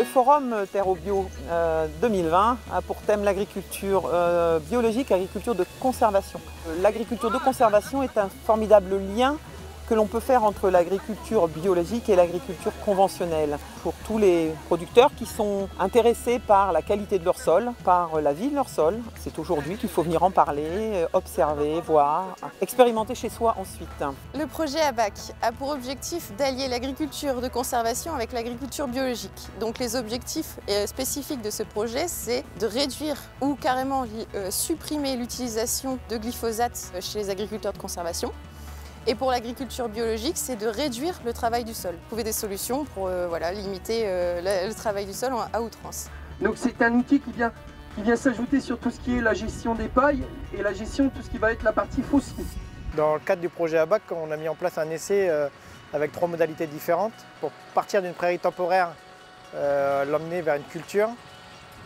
forum Terre au Bio 2020 a pour thème l'agriculture biologique, l'agriculture de conservation. L'agriculture de conservation est un formidable lien que l'on peut faire entre l'agriculture biologique et l'agriculture conventionnelle. Pour tous les producteurs qui sont intéressés par la qualité de leur sol, par la vie de leur sol, c'est aujourd'hui qu'il faut venir en parler, observer, voir, expérimenter chez soi ensuite. Le projet ABAC a pour objectif d'allier l'agriculture de conservation avec l'agriculture biologique. Donc les objectifs spécifiques de ce projet, c'est de réduire ou carrément supprimer l'utilisation de glyphosate chez les agriculteurs de conservation. Et pour l'agriculture biologique, c'est de réduire le travail du sol. Trouver des solutions pour limiter le travail du sol à outrance. Donc c'est un outil qui vient s'ajouter sur tout ce qui est la gestion des pailles et la gestion de tout ce qui va être la partie fossile. Dans le cadre du projet ABAC, on a mis en place un essai avec 3 modalités différentes pour partir d'une prairie temporaire, l'emmener vers une culture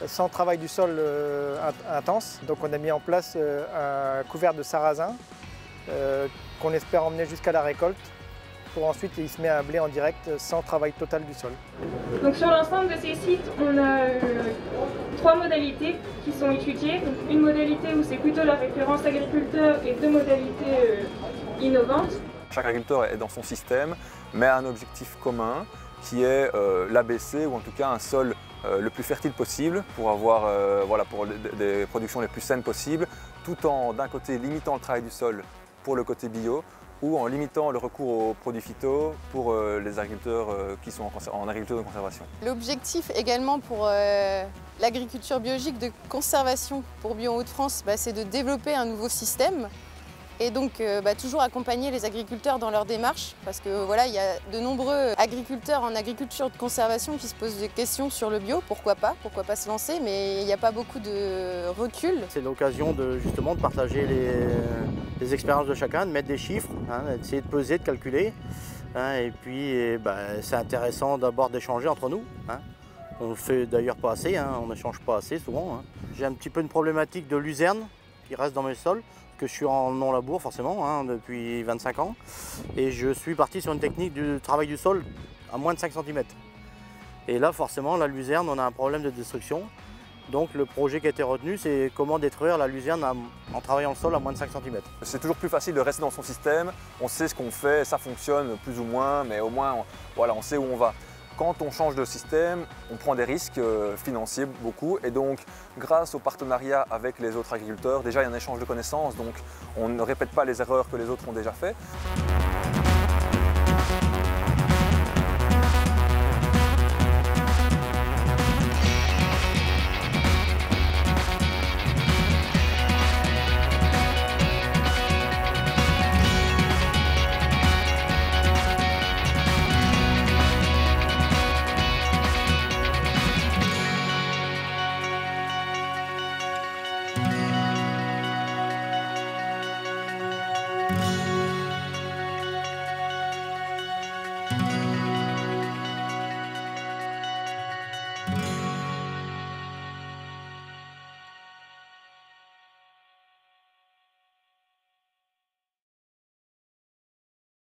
sans travail du sol intense. Donc on a mis en place un couvert de sarrasin qu'on espère emmener jusqu'à la récolte pour ensuite il se met à blé en direct sans travail total du sol. Donc sur l'ensemble de ces sites, on a 3 modalités qui sont étudiées. Donc, une modalité où c'est plutôt la référence agriculteur et 2 modalités innovantes. Chaque agriculteur est dans son système, mais a un objectif commun qui est l'ABC ou en tout cas un sol le plus fertile possible pour avoir pour des productions les plus saines possibles, tout en d'un côté limitant le travail du sol pour le côté bio ou en limitant le recours aux produits phyto pour les agriculteurs qui sont en agriculture de conservation. L'objectif également pour l'agriculture biologique de conservation pour Bio en Hauts-de-France, c'est de développer un nouveau système et donc toujours accompagner les agriculteurs dans leur démarche parce que il y a de nombreux agriculteurs en agriculture de conservation qui se posent des questions sur le bio, pourquoi pas se lancer, mais il n'y a pas beaucoup de recul. C'est l'occasion justement de partager les expériences de chacun, de mettre des chiffres, d'essayer de peser, de calculer. Et puis c'est intéressant d'abord d'échanger entre nous. On ne le fait d'ailleurs pas assez, on n'échange pas assez souvent. J'ai un petit peu une problématique de luzerne qui reste dans mes sols, que je suis en non-labour forcément depuis 25 ans. Et je suis parti sur une technique du travail du sol à moins de 5 cm. Et là forcément la luzerne, on a un problème de destruction. Donc le projet qui a été retenu, c'est comment détruire la luzerne en travaillant le sol à moins de 5 cm. C'est toujours plus facile de rester dans son système, on sait ce qu'on fait, ça fonctionne plus ou moins, mais au moins on sait où on va. Quand on change de système, on prend des risques financiers beaucoup et donc grâce au partenariat avec les autres agriculteurs, déjà il y a un échange de connaissances, donc on ne répète pas les erreurs que les autres ont déjà faites.